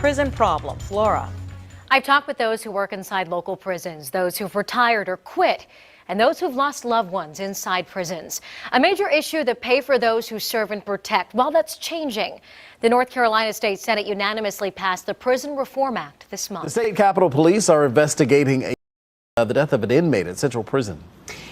prison problems. Laura. I've talked with those who work inside local prisons, those who've retired or quit, and those who've lost loved ones inside prisons. A major issue, the pay for those who serve and protect. Well, that's changing. The North Carolina State Senate unanimously passed the Prison Reform Act this month. The state Capitol Police are investigating the death of an inmate at Central Prison.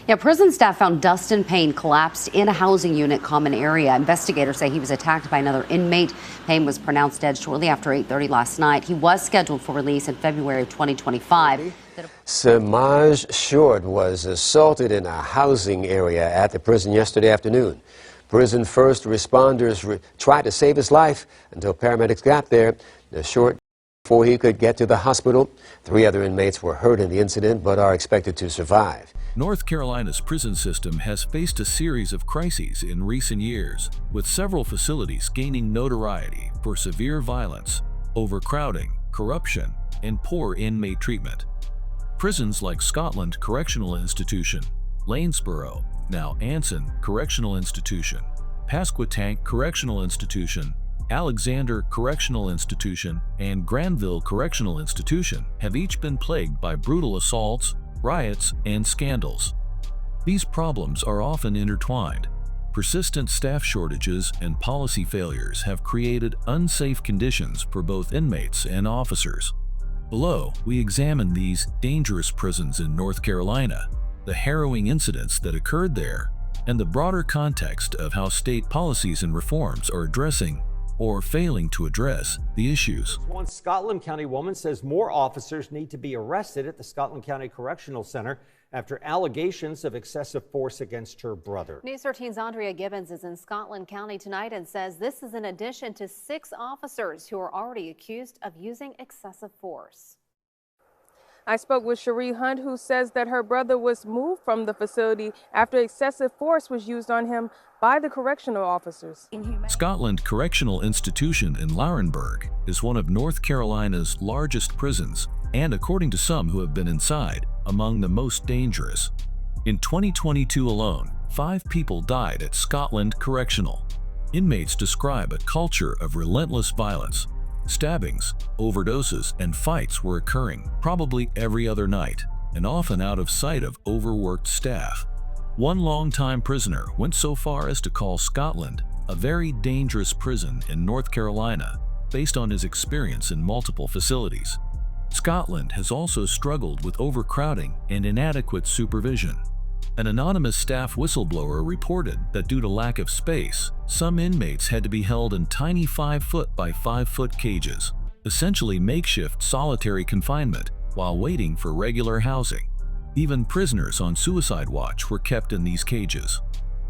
Yeah, prison staff found Dustin Payne collapsed in a housing unit common area. Investigators say he was attacked by another inmate. Payne was pronounced dead shortly after 8:30 last night. He was scheduled for release in February of 2025. Samaj Short was assaulted in a housing area at the prison yesterday afternoon. Prison first responders tried to save his life until paramedics got there. Short, before he could get to the hospital, 3 other inmates were hurt in the incident but are expected to survive. North Carolina's prison system has faced a series of crises in recent years, with several facilities gaining notoriety for severe violence, overcrowding, corruption, and poor inmate treatment. Prisons like Scotland Correctional Institution, Lanesboro, now Anson Correctional Institution, Pasquotank Correctional Institution, Alexander Correctional Institution, and Granville Correctional Institution have each been plagued by brutal assaults, riots, and scandals. These problems are often intertwined. Persistent staff shortages and policy failures have created unsafe conditions for both inmates and officers. Below, we examine these dangerous prisons in North Carolina, the harrowing incidents that occurred there, and the broader context of how state policies and reforms are addressing or failing to address the issues. One Scotland County woman says more officers need to be arrested at the Scotland County Correctional Center after allegations of excessive force against her brother. News 13's Andrea Gibbons is in Scotland County tonight and says this is in addition to 6 officers who are already accused of using excessive force. I spoke with Cherie Hunt, who says that her brother was moved from the facility after excessive force was used on him by the correctional officers. Scotland Correctional Institution in Laurenburg is one of North Carolina's largest prisons and, according to some who have been inside, among the most dangerous. In 2022 alone, 5 people died at Scotland Correctional. Inmates describe a culture of relentless violence. Stabbings, overdoses, and fights were occurring probably every other night, and often out of sight of overworked staff. One longtime prisoner went so far as to call Scotland a very dangerous prison in North Carolina, based on his experience in multiple facilities. Scotland has also struggled with overcrowding and inadequate supervision. An anonymous staff whistleblower reported that due to lack of space, some inmates had to be held in tiny 5-foot by 5-foot cages, essentially makeshift solitary confinement, while waiting for regular housing. Even prisoners on suicide watch were kept in these cages.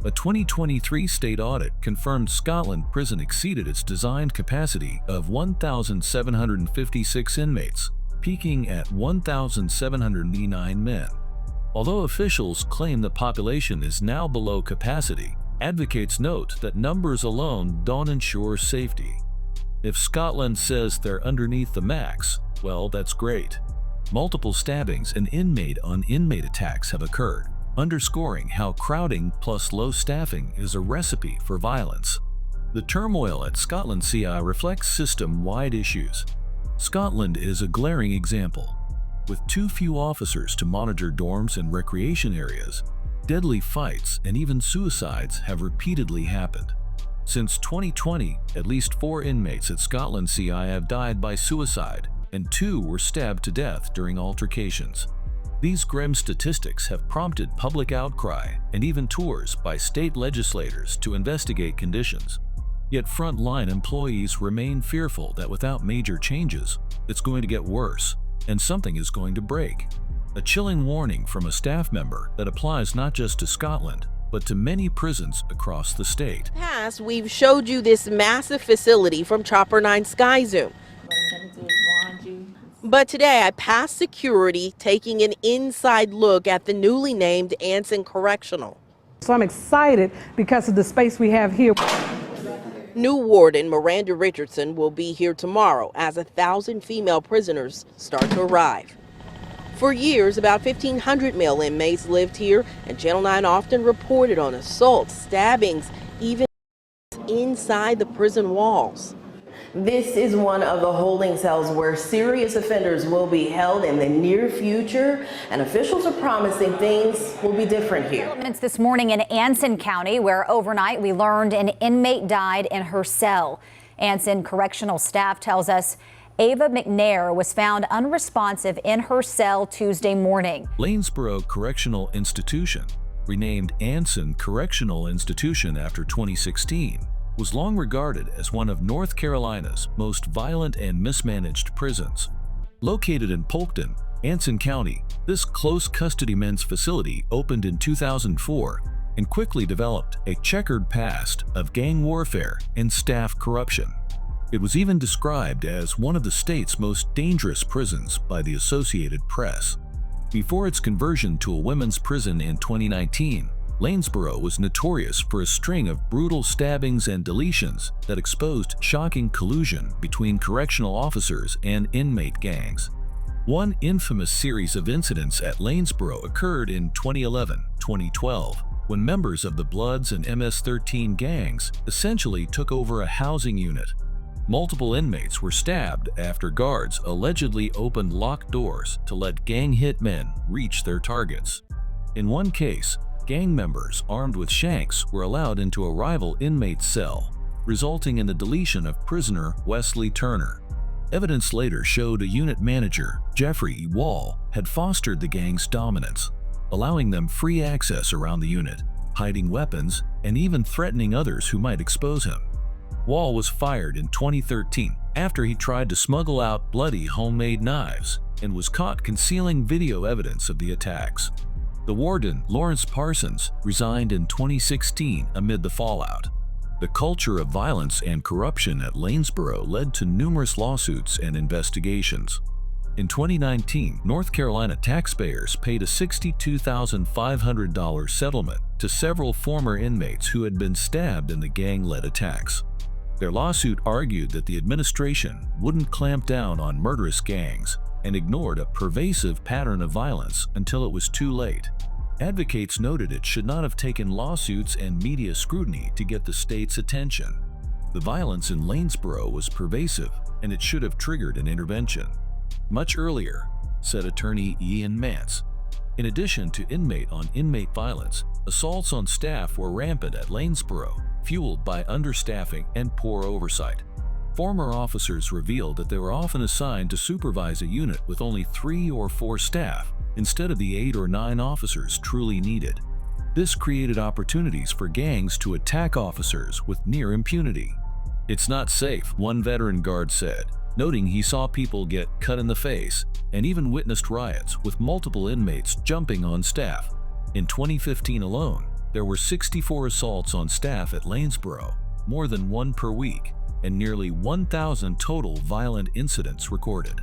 A 2023 state audit confirmed Scotland Prison exceeded its designed capacity of 1,756 inmates, peaking at 1,789 men. Although officials claim the population is now below capacity, advocates note that numbers alone don't ensure safety. If Scotland says they're underneath the max, well, that's great. Multiple stabbings and inmate-on-inmate attacks have occurred, underscoring how crowding plus low staffing is a recipe for violence. The turmoil at Scotland CI reflects system-wide issues. Scotland is a glaring example. With too few officers to monitor dorms and recreation areas, deadly fights and even suicides have repeatedly happened. Since 2020, at least 4 inmates at Scotland CI have died by suicide, and 2 were stabbed to death during altercations. These grim statistics have prompted public outcry and even tours by state legislators to investigate conditions. Yet frontline employees remain fearful that without major changes, it's going to get worse, and something is going to break. A chilling warning from a staff member that applies not just to Scotland, but to many prisons across the state. In the past, we've showed you this massive facility from Chopper 9 Sky Zoom. But today I passed security, taking an inside look at the newly named Anson Correctional. So I'm excited because of the space we have here. New warden Miranda Richardson will be here tomorrow as 1,000 female prisoners start to arrive. For years, about 1,500 male inmates lived here, and Channel 9 often reported on assaults, stabbings, even inside the prison walls. This is one of the holding cells where serious offenders will be held in the near future, and officials are promising things will be different here. Developments this morning in Anson County, where overnight we learned an inmate died in her cell. Anson Correctional staff tells us Ava McNair was found unresponsive in her cell Tuesday morning. Lanesboro Correctional Institution, renamed Anson Correctional Institution after 2016, was long regarded as one of North Carolina's most violent and mismanaged prisons. Located in Polkton, Anson County, this close custody men's facility opened in 2004 and quickly developed a checkered past of gang warfare and staff corruption. It was even described as one of the state's most dangerous prisons by the Associated Press. Before its conversion to a women's prison in 2019, Lanesboro was notorious for a string of brutal stabbings and deletions that exposed shocking collusion between correctional officers and inmate gangs. One infamous series of incidents at Lanesboro occurred in 2011-2012, when members of the Bloods and MS-13 gangs essentially took over a housing unit. Multiple inmates were stabbed after guards allegedly opened locked doors to let gang hitmen reach their targets. In one case, gang members armed with shanks were allowed into a rival inmate's cell, resulting in the deletion of prisoner Wesley Turner. Evidence later showed a unit manager, Jeffrey Wall, had fostered the gang's dominance, allowing them free access around the unit, hiding weapons, and even threatening others who might expose him. Wall was fired in 2013 after he tried to smuggle out bloody homemade knives and was caught concealing video evidence of the attacks. The warden, Lawrence Parsons, resigned in 2016 amid the fallout. The culture of violence and corruption at Lanesboro led to numerous lawsuits and investigations. In 2019, North Carolina taxpayers paid a $62,500 settlement to several former inmates who had been stabbed in the gang-led attacks. Their lawsuit argued that the administration wouldn't clamp down on murderous gangs and ignored a pervasive pattern of violence until it was too late. Advocates noted it should not have taken lawsuits and media scrutiny to get the state's attention. The violence in Lanesboro was pervasive, and it should have triggered an intervention much earlier, said attorney Ian Mance. In addition to inmate-on-inmate violence, assaults on staff were rampant at Lanesboro, fueled by understaffing and poor oversight. Former officers revealed that they were often assigned to supervise a unit with only 3 or 4 staff, instead of the 8 or 9 officers truly needed. This created opportunities for gangs to attack officers with near impunity. "It's not safe," one veteran guard said, noting he saw people get cut in the face and even witnessed riots with multiple inmates jumping on staff. In 2015 alone, there were 64 assaults on staff at Lanesboro, more than one per week, and nearly 1,000 total violent incidents recorded.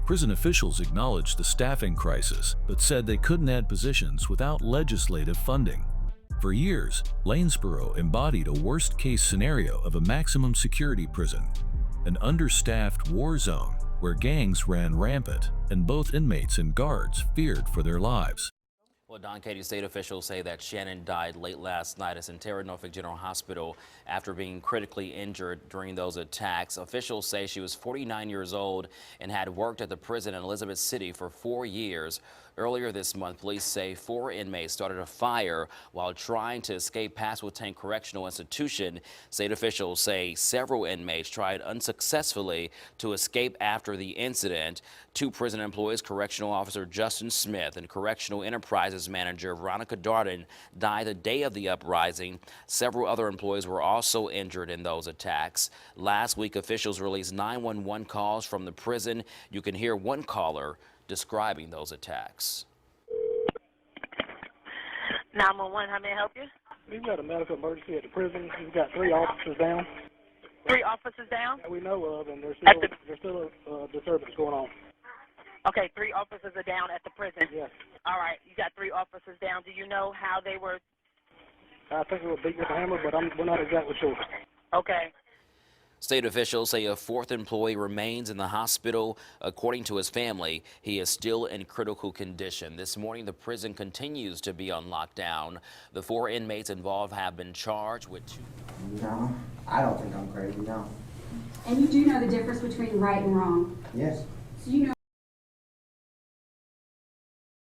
Prison officials acknowledged the staffing crisis, but said they couldn't add positions without legislative funding. For years, Lanesboro embodied a worst-case scenario of a maximum security prison, an understaffed war zone where gangs ran rampant and both inmates and guards feared for their lives. Well, Don, Katie, state officials say that Shannon died late last night at Centera Norfolk General Hospital after being critically injured during those attacks. Officials say she was 49 years old and had worked at the prison in Elizabeth City for 4 years. Earlier this month, police say 4 inmates started a fire while trying to escape Pasquotank Correctional Institution. State officials say several inmates tried unsuccessfully to escape after the incident. 2 prison employees, Correctional Officer Justin Smith and Correctional Enterprises Manager Veronica Darden, died the day of the uprising. Several other employees were also injured in those attacks. Last week, officials released 911 calls from the prison. You can hear one caller describing those attacks. 911, how may I help you? We've got a medical emergency at the prison. We've got 3 officers down. 3 officers down? That we know of, and there's still a disturbance going on. Okay, 3 officers are down at the prison? Yes. All right, you got 3 officers down. Do you know how they were? I think they were beaten with a hammer, but we're not exactly sure. Okay. State officials say a 4th employee remains in the hospital. According to his family, he is still in critical condition. This morning, the prison continues to be on lockdown. The 4 inmates involved have been charged with 2. No, I don't think I'm crazy, no. And you do know the difference between right and wrong? Yes. So you know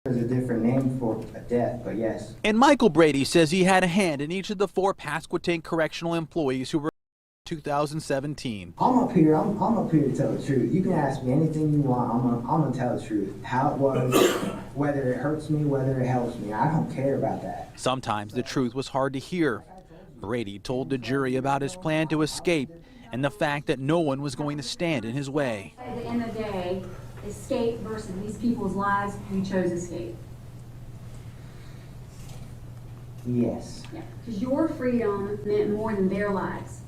there's a different name for a death, but yes. And Michael Brady says he had a hand in each of the 4 Pasquotank Correctional employees who were in 2017. I'm up here to tell the truth. You can ask me anything you want. I'm gonna tell the truth. How it was, whether it hurts me, whether it helps me. I don't care about that. Sometimes the truth was hard to hear. Brady told the jury about his plan to escape and the fact that no one was going to stand in his way. at the end of the day, escape versus these people's lives, we chose escape. Yes. Yeah, because your freedom meant more than their lives.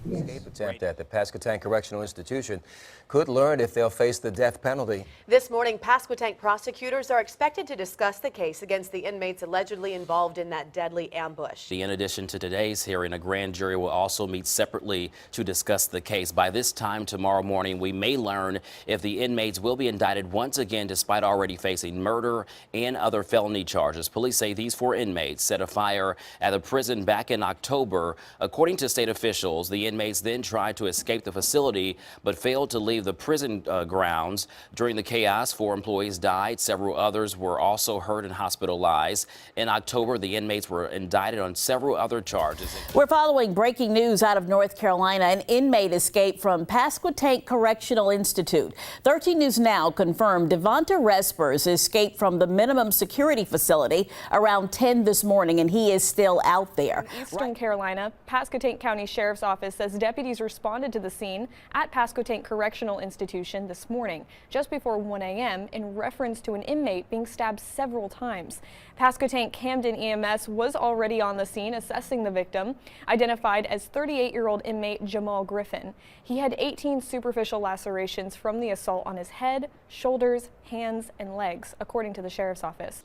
Yes. Escape attempt at the Pasquotank Correctional Institution could learn if they'll face the death penalty. This morning, Pasquotank prosecutors are expected to discuss the case against the inmates allegedly involved in that deadly ambush. In addition to today's hearing, a grand jury will also meet separately to discuss the case. By this time tomorrow morning, we may learn if the inmates will be indicted once again, despite already facing murder and other felony charges. Police say these 4 inmates set a fire at the prison back in October. According to state officials, the inmates then tried to escape the facility but failed to leave the prison grounds. During the chaos, 4 employees died. Several others were also hurt and hospitalized. In October, the inmates were indicted on several other charges. We're following breaking news out of North Carolina. An inmate escaped from Pasquotank Correctional Institute. 13 News Now confirmed Devonta Respers escaped from the minimum security facility around 10 this morning, and he is still out there. In Eastern Carolina, Pasquotank County Sheriff's Office says deputies responded to the scene at Pasquotank Correctional Institution this morning, just before 1 a.m. in reference to an inmate being stabbed several times. Pasquotank Camden EMS was already on the scene assessing the victim, identified as 38-year-old inmate Jamal Griffin. He had 18 superficial lacerations from the assault on his head, shoulders, hands, and legs, according to the Sheriff's Office.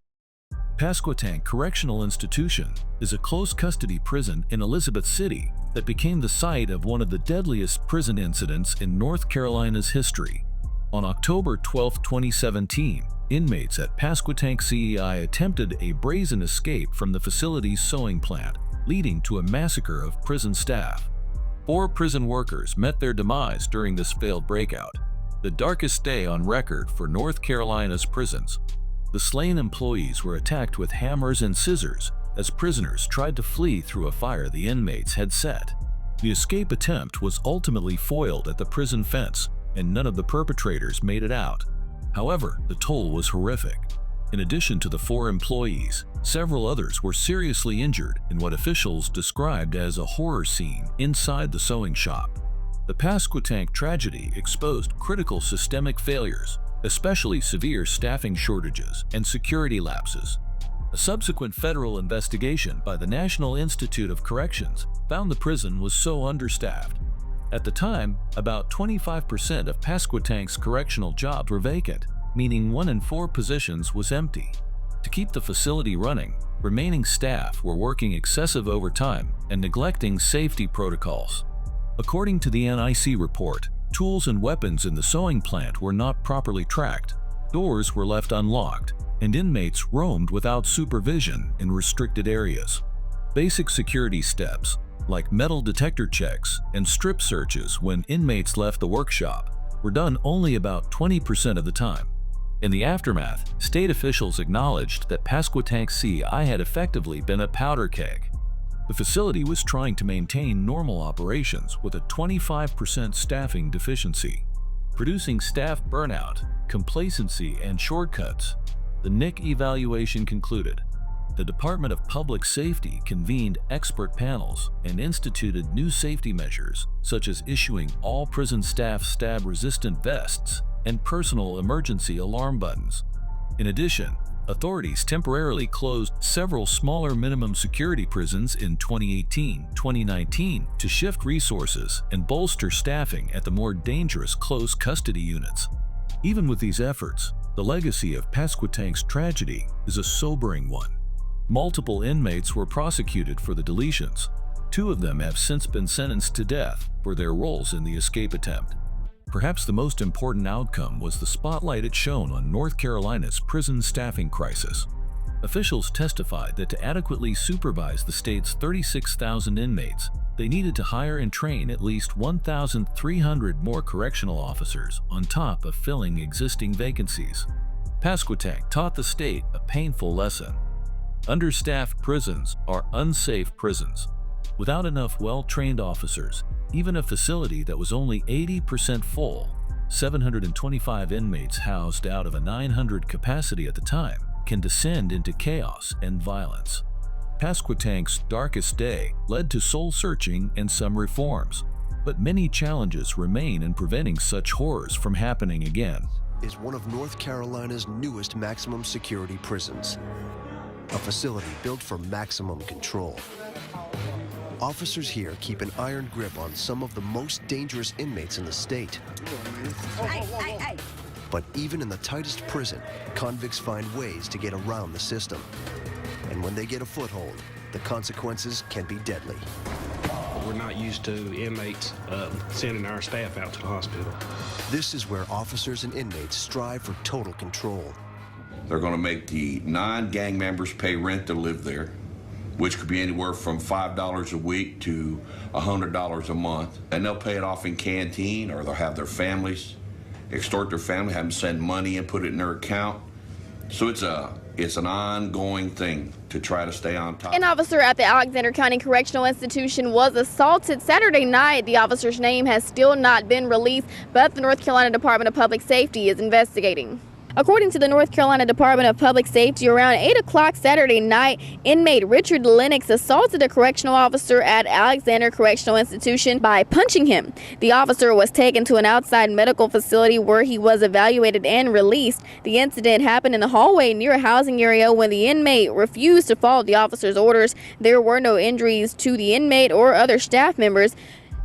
Pasquotank Correctional Institution is a close custody prison in Elizabeth City that became the site of one of the deadliest prison incidents in North Carolina's history. On October 12, 2017, inmates at Pasquotank CEI attempted a brazen escape from the facility's sewing plant, leading to a massacre of prison staff. 4 prison workers met their demise during this failed breakout, the darkest day on record for North Carolina's prisons. The slain employees were attacked with hammers and scissors as prisoners tried to flee through a fire the inmates had set. The escape attempt was ultimately foiled at the prison fence, and none of the perpetrators made it out. However, the toll was horrific. In addition to the 4 employees, several others were seriously injured in what officials described as a horror scene inside the sewing shop. The Pasquotank tragedy exposed critical systemic failures, especially severe staffing shortages and security lapses. A subsequent federal investigation by the National Institute of Corrections found the prison was so understaffed. At the time, about 25% of Pasquotank's correctional jobs were vacant, meaning 1 in 4 positions was empty. To keep the facility running, remaining staff were working excessive overtime and neglecting safety protocols. According to the NIC report, tools and weapons in the sewing plant were not properly tracked, doors were left unlocked, and inmates roamed without supervision in restricted areas. Basic security steps, like metal detector checks and strip searches when inmates left the workshop, were done only about 20% of the time. In the aftermath, state officials acknowledged that Pasquotank CEI had effectively been a powder keg. The facility was trying to maintain normal operations with a 25% staffing deficiency, producing staff burnout, complacency, and shortcuts. The NIC evaluation concluded. The Department of Public Safety convened expert panels and instituted new safety measures, such as issuing all prison staff stab-resistant vests and personal emergency alarm buttons. In addition, authorities temporarily closed several smaller minimum security prisons in 2018-2019 to shift resources and bolster staffing at the more dangerous close custody units. Even with these efforts, the legacy of Pasquotank's tragedy is a sobering one. Multiple inmates were prosecuted for the deletions. 2 of them have since been sentenced to death for their roles in the escape attempt. Perhaps the most important outcome was the spotlight it shone on North Carolina's prison staffing crisis. Officials testified that to adequately supervise the state's 36,000 inmates, they needed to hire and train at least 1,300 more correctional officers on top of filling existing vacancies. Pasquotank taught the state a painful lesson. Understaffed prisons are unsafe prisons. Without enough well-trained officers, even a facility that was only 80% full, 725 inmates housed out of a 900 capacity at the time, can descend into chaos and violence. Pasquotank's darkest day led to soul-searching and some reforms, but many challenges remain in preventing such horrors from happening again. Is one of North Carolina's newest maximum security prisons, a facility built for maximum control. Officers here keep an iron grip on some of the most dangerous inmates in the state. But even in the tightest prison, convicts find ways to get around the system. And when they get a foothold, the consequences can be deadly. We're not used to inmates sending our staff out to the hospital. This is where officers and inmates strive for total control. They're going to make the non-gang members pay rent to live there, which could be anywhere from $5 a week to $100 a month. And they'll pay it off in canteen, or they'll have their families, extort their family, have them send money and put it in their account. So it's an ongoing thing to try to stay on top. An officer at the Alexander County Correctional Institution was assaulted Saturday night. The officer's name has still not been released, but the North Carolina Department of Public Safety is investigating. According to the North Carolina Department of Public Safety, around 8 o'clock Saturday night, inmate Richard Lennox assaulted a correctional officer at Alexander Correctional Institution by punching him. The officer was taken to an outside medical facility where he was evaluated and released. The incident happened in the hallway near a housing area when the inmate refused to follow the officer's orders. There were no injuries to the inmate or other staff members.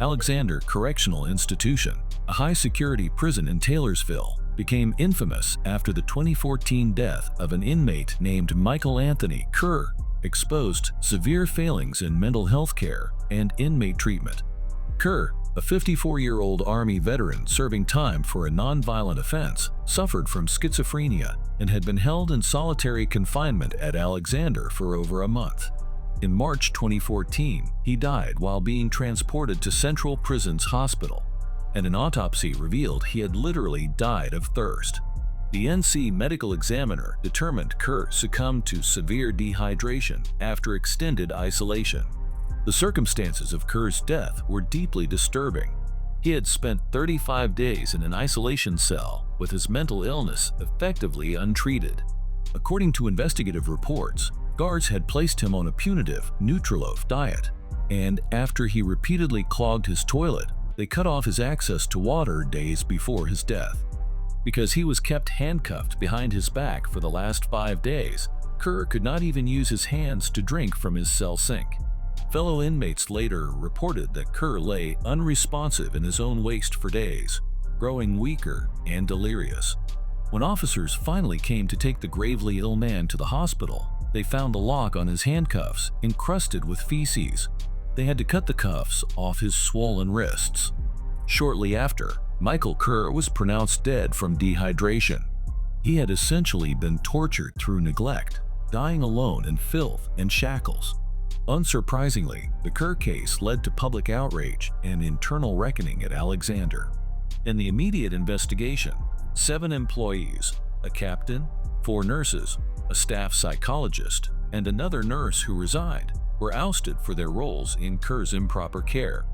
Alexander Correctional Institution, a high-security prison in Taylorsville, became infamous after the 2014 death of an inmate named Michael Anthony Kerr exposed severe failings in mental health care and inmate treatment. Kerr, a 54-year-old Army veteran serving time for a nonviolent offense, suffered from schizophrenia and had been held in solitary confinement at Alexander for over a month. In March 2014, he died while being transported to Central Prison's hospital, and an autopsy revealed he had literally died of thirst. The NC medical examiner determined Kerr succumbed to severe dehydration after extended isolation. The circumstances of Kerr's death were deeply disturbing. He had spent 35 days in an isolation cell with his mental illness effectively untreated. According to investigative reports, guards had placed him on a punitive Nutriloaf diet, and after he repeatedly clogged his toilet, they cut off his access to water days before his death. Because he was kept handcuffed behind his back for the last 5 days, Kerr could not even use his hands to drink from his cell sink. Fellow inmates later reported that Kerr lay unresponsive in his own waste for days, growing weaker and delirious. When officers finally came to take the gravely ill man to the hospital, they found the lock on his handcuffs encrusted with feces. They had to cut the cuffs off his swollen wrists. Shortly after, Michael Kerr was pronounced dead from dehydration. He had essentially been tortured through neglect, dying alone in filth and shackles. Unsurprisingly, the Kerr case led to public outrage and internal reckoning at Alexander. In the immediate investigation, 7 employees, a captain, 4 nurses, a staff psychologist, and another nurse who resigned, were ousted for their roles in Kerr's improper care.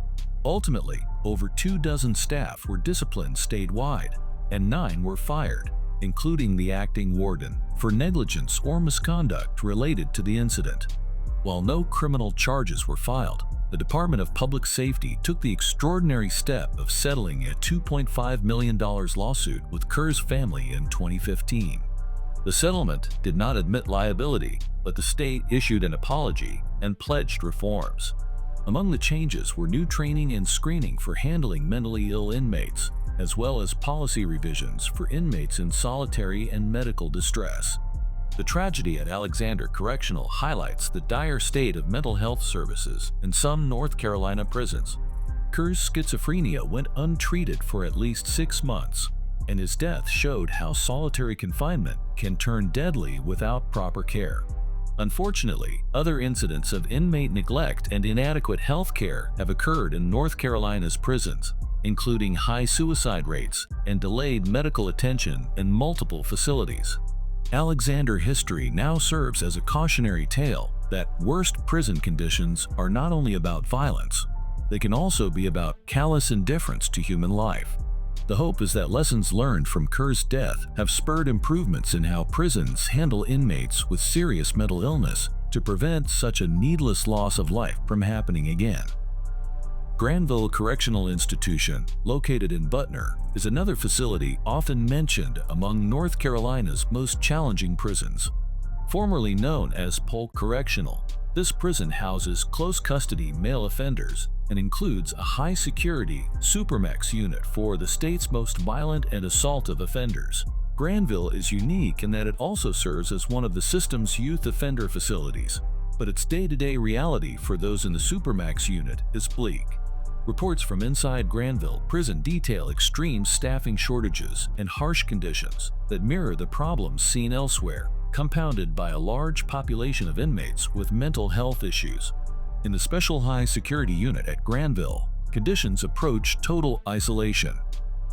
Ultimately, over 24 staff were disciplined statewide, and 9 were fired, including the acting warden, for negligence or misconduct related to the incident. While no criminal charges were filed, the Department of Public Safety took the extraordinary step of settling a $2.5 million lawsuit with Kerr's family in 2015. The settlement did not admit liability, but the state issued an apology and pledged reforms. Among the changes were new training and screening for handling mentally ill inmates, as well as policy revisions for inmates in solitary and medical distress. The tragedy at Alexander Correctional highlights the dire state of mental health services in some North Carolina prisons. Kerr's schizophrenia went untreated for at least 6 months, and his death showed how solitary confinement can turn deadly without proper care. Unfortunately, other incidents of inmate neglect and inadequate health care have occurred in North Carolina's prisons, including high suicide rates and delayed medical attention in multiple facilities. Alexander history now serves as a cautionary tale that worst prison conditions are not only about violence, they can also be about callous indifference to human life. The hope is that lessons learned from Kerr's death have spurred improvements in how prisons handle inmates with serious mental illness to prevent such a needless loss of life from happening again. Granville Correctional Institution, located in Butner, is another facility often mentioned among North Carolina's most challenging prisons. Formerly known as Polk Correctional, this prison houses close custody male offenders and includes a high-security Supermax unit for the state's most violent and assaultive offenders. Granville is unique in that it also serves as one of the system's youth offender facilities, but its day-to-day reality for those in the Supermax unit is bleak. Reports from inside Granville prison detail extreme staffing shortages and harsh conditions that mirror the problems seen elsewhere, compounded by a large population of inmates with mental health issues. In the special high-security unit at Granville, conditions approach total isolation.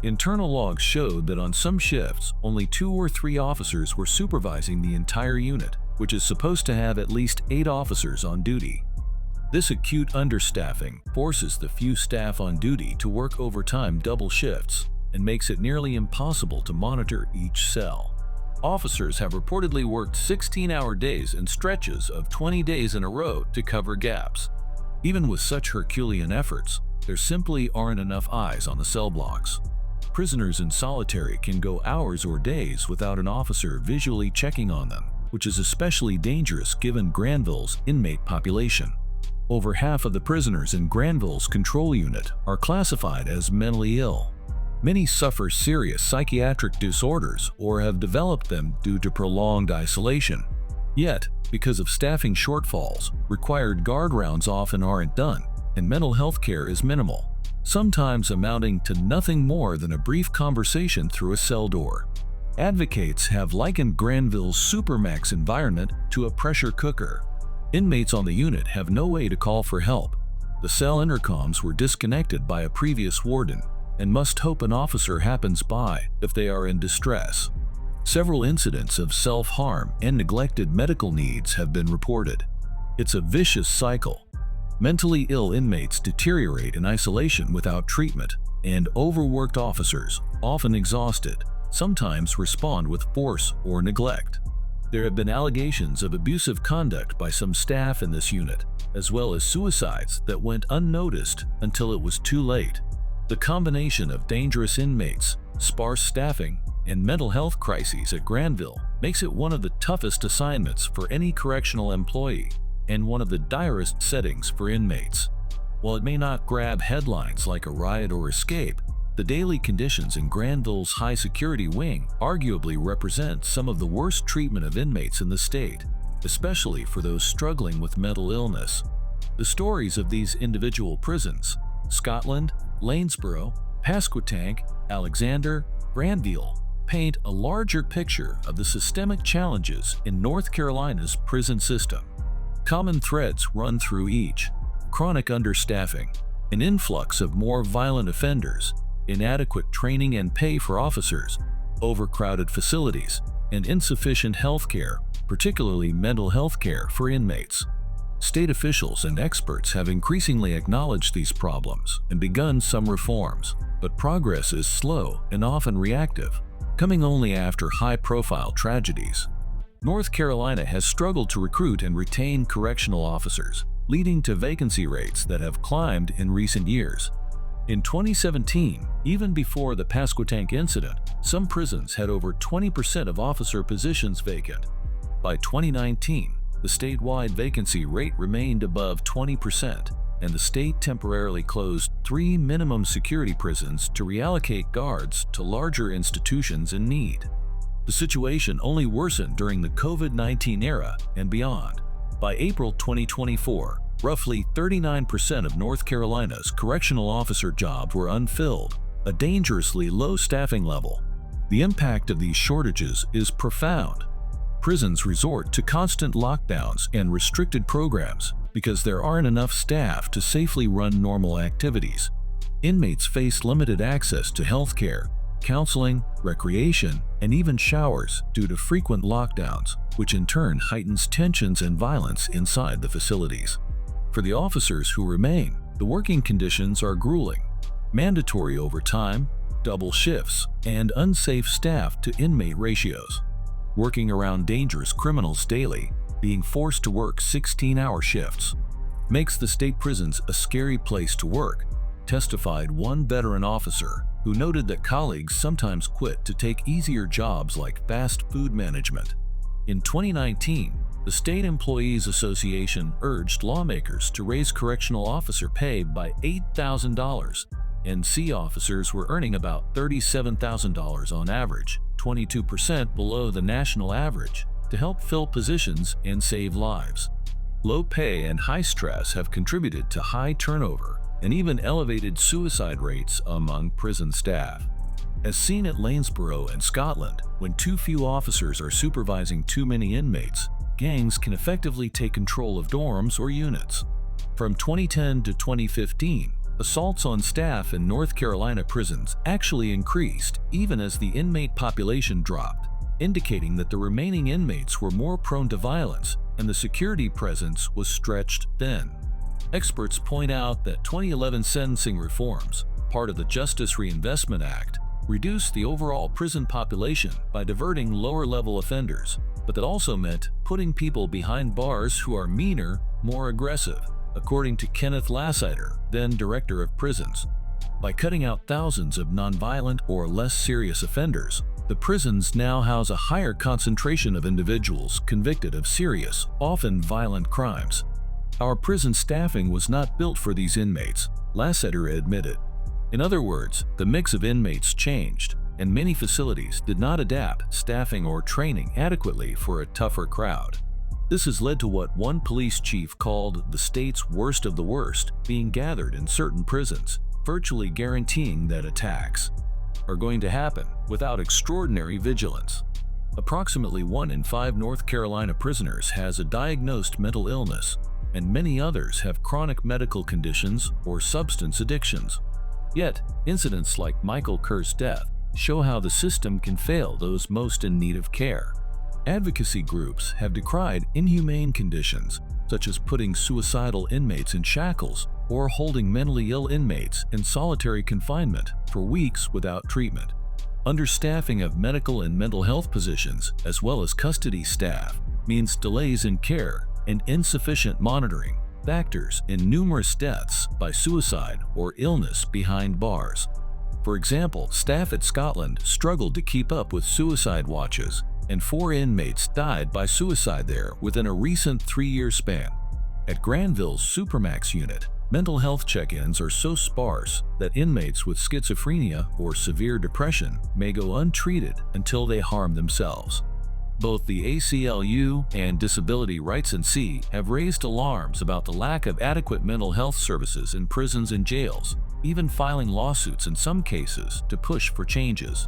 Internal logs showed that on some shifts, only 2 or 3 officers were supervising the entire unit, which is supposed to have at least 8 officers on duty. This acute understaffing forces the few staff on duty to work overtime double shifts and makes it nearly impossible to monitor each cell. Officers have reportedly worked 16-hour days in stretches of 20 days in a row to cover gaps. Even with such Herculean efforts, there simply aren't enough eyes on the cell blocks. Prisoners in solitary can go hours or days without an officer visually checking on them, which is especially dangerous given Granville's inmate population. Over half of the prisoners in Granville's control unit are classified as mentally ill. Many suffer serious psychiatric disorders or have developed them due to prolonged isolation. Yet, because of staffing shortfalls, required guard rounds often aren't done, and mental health care is minimal, sometimes amounting to nothing more than a brief conversation through a cell door. Advocates have likened Granville's Supermax environment to a pressure cooker. Inmates on the unit have no way to call for help. The cell intercoms were disconnected by a previous warden, and must hope an officer happens by if they are in distress. Several incidents of self-harm and neglected medical needs have been reported. It's a vicious cycle. Mentally ill inmates deteriorate in isolation without treatment, and overworked officers, often exhausted, sometimes respond with force or neglect. There have been allegations of abusive conduct by some staff in this unit, as well as suicides that went unnoticed until it was too late. The combination of dangerous inmates, sparse staffing, and mental health crises at Granville makes it one of the toughest assignments for any correctional employee and one of the direst settings for inmates. While it may not grab headlines like a riot or escape, the daily conditions in Granville's high-security wing arguably represent some of the worst treatment of inmates in the state, especially for those struggling with mental illness. The stories of these individual prisons, Scotland, Lanesboro, Pasquotank, Alexander, Granville, paint a larger picture of the systemic challenges in North Carolina's prison system. Common threads run through each: chronic understaffing, an influx of more violent offenders, inadequate training and pay for officers, overcrowded facilities, and insufficient health care, particularly mental health care for inmates. State officials and experts have increasingly acknowledged these problems and begun some reforms, but progress is slow and often reactive, coming only after high-profile tragedies. North Carolina has struggled to recruit and retain correctional officers, leading to vacancy rates that have climbed in recent years. In 2017, even before the Pasquotank incident, some prisons had over 20% of officer positions vacant. By 2019, the statewide vacancy rate remained above 20%, and the state temporarily closed 3 minimum security prisons to reallocate guards to larger institutions in need. The situation only worsened during the COVID-19 era and beyond. By April 2024, roughly 39% of North Carolina's correctional officer jobs were unfilled, a dangerously low staffing level. The impact of these shortages is profound. prisons resort to constant lockdowns and restricted programs because there aren't enough staff to safely run normal activities. Inmates face limited access to health care, counseling, recreation, and even showers due to frequent lockdowns, which in turn heightens tensions and violence inside the facilities. For the officers who remain, the working conditions are grueling. Mandatory overtime, double shifts, and unsafe staff to inmate ratios. Working around dangerous criminals daily, being forced to work 16-hour shifts, makes the state prisons a scary place to work, testified one veteran officer who noted that colleagues sometimes quit to take easier jobs like fast food management. In 2019, the State Employees Association urged lawmakers to raise correctional officer pay by $8,000. NC officers were earning about $37,000 on average, 22% below the national average, to help fill positions and save lives. Low pay and high stress have contributed to high turnover and even elevated suicide rates among prison staff. As seen at Lanesboro and Scotland, when too few officers are supervising too many inmates, gangs can effectively take control of dorms or units. From 2010 to 2015, assaults on staff in North Carolina prisons actually increased even as the inmate population dropped, indicating that the remaining inmates were more prone to violence and the security presence was stretched thin. Experts point out that 2011 sentencing reforms, part of the Justice Reinvestment Act, reduced the overall prison population by diverting lower-level offenders, but that also meant putting people behind bars who are meaner, more aggressive, according to Kenneth Lassiter, then Director of Prisons. By cutting out thousands of nonviolent or less serious offenders, the prisons now house a higher concentration of individuals convicted of serious, often violent crimes. Our prison staffing was not built for these inmates, Lassiter admitted. In other words, the mix of inmates changed, and many facilities did not adapt staffing or training adequately for a tougher crowd. This has led to what one police chief called the state's worst of the worst being gathered in certain prisons, virtually guaranteeing that attacks are going to happen without extraordinary vigilance. Approximately 1 in 5 North Carolina prisoners has a diagnosed mental illness, and many others have chronic medical conditions or substance addictions. Yet, incidents like Michael Kerr's death show how the system can fail those most in need of care. Advocacy groups have decried inhumane conditions, such as putting suicidal inmates in shackles or holding mentally ill inmates in solitary confinement for weeks without treatment. Understaffing of medical and mental health positions, as well as custody staff, means delays in care and insufficient monitoring, factors in numerous deaths by suicide or illness behind bars. For example, staff at Scotland struggled to keep up with suicide watches, and 4 inmates died by suicide there within a recent 3-year span. At Granville's Supermax unit, mental health check-ins are so sparse that inmates with schizophrenia or severe depression may go untreated until they harm themselves. Both the ACLU and Disability Rights NC have raised alarms about the lack of adequate mental health services in prisons and jails, even filing lawsuits in some cases to push for changes.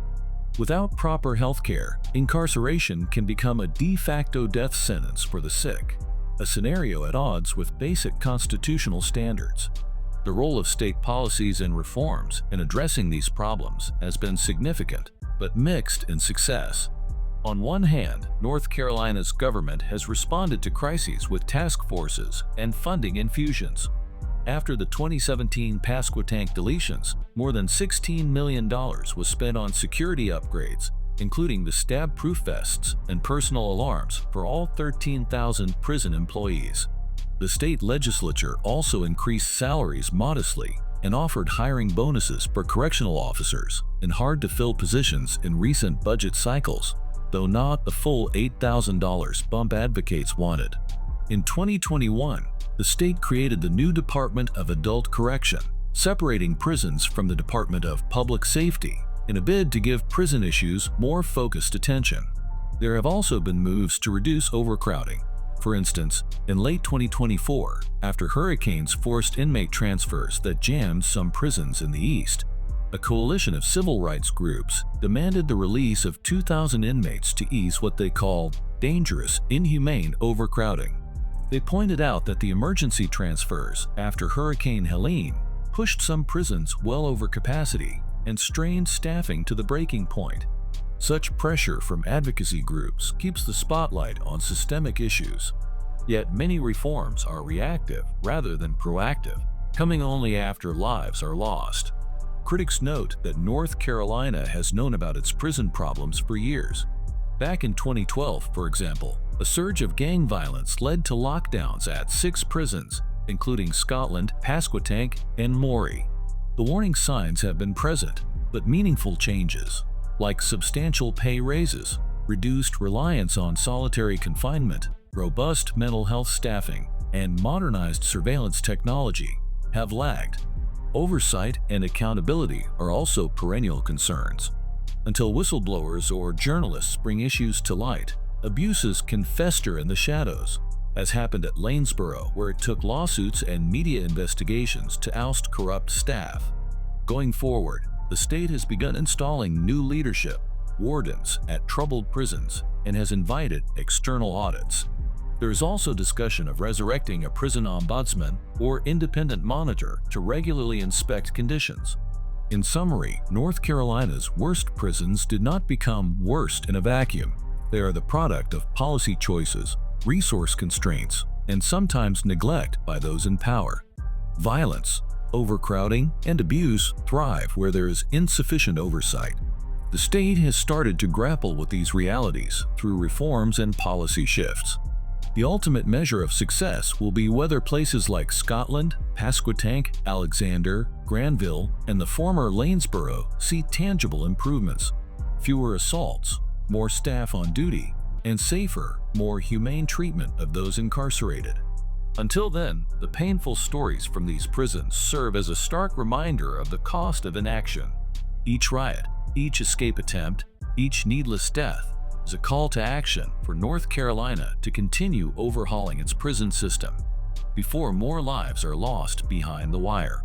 Without proper health care, incarceration can become a de facto death sentence for the sick, a scenario at odds with basic constitutional standards. The role of state policies and reforms in addressing these problems has been significant, but mixed in success. On one hand, North Carolina's government has responded to crises with task forces and funding infusions. After the 2017 Pasquotank deletions, more than $16 million was spent on security upgrades, including the stab-proof vests and personal alarms for all 13,000 prison employees. The state legislature also increased salaries modestly and offered hiring bonuses for correctional officers in hard-to-fill positions in recent budget cycles, though not the full $8,000 bump advocates wanted. In 2021, the state created the new Department of Adult Correction, separating prisons from the Department of Public Safety in a bid to give prison issues more focused attention. There have also been moves to reduce overcrowding. For instance, in late 2024, after hurricanes forced inmate transfers that jammed some prisons in the east, a coalition of civil rights groups demanded the release of 2,000 inmates to ease what they call dangerous, inhumane overcrowding. They pointed out that the emergency transfers after Hurricane Helene pushed some prisons well over capacity and strained staffing to the breaking point. Such pressure from advocacy groups keeps the spotlight on systemic issues. Yet many reforms are reactive rather than proactive, coming only after lives are lost. Critics note that North Carolina has known about its prison problems for years. Back in 2012, for example, a surge of gang violence led to lockdowns at 6 prisons, including Scotland, Pasquotank, and Maury. The warning signs have been present, but meaningful changes, like substantial pay raises, reduced reliance on solitary confinement, robust mental health staffing, and modernized surveillance technology, have lagged. Oversight and accountability are also perennial concerns. Until whistleblowers or journalists bring issues to light, abuses can fester in the shadows, as happened at Lanesboro, where it took lawsuits and media investigations to oust corrupt staff. Going forward, the state has begun installing new leadership, wardens at troubled prisons, and has invited external audits. There is also discussion of resurrecting a prison ombudsman or independent monitor to regularly inspect conditions. In summary, North Carolina's worst prisons did not become worst in a vacuum. They are the product of policy choices, resource constraints, and sometimes neglect by those in power. Violence, overcrowding, and abuse thrive where there is insufficient oversight. The state has started to grapple with these realities through reforms and policy shifts. The ultimate measure of success will be whether places like Scotland, Pasquotank, Alexander, Granville, and the former Lanesboro see tangible improvements. Fewer assaults, more staff on duty, and safer, more humane treatment of those incarcerated. Until then, the painful stories from these prisons serve as a stark reminder of the cost of inaction. Each riot, each escape attempt, each needless death is a call to action for North Carolina to continue overhauling its prison system before more lives are lost behind the wire.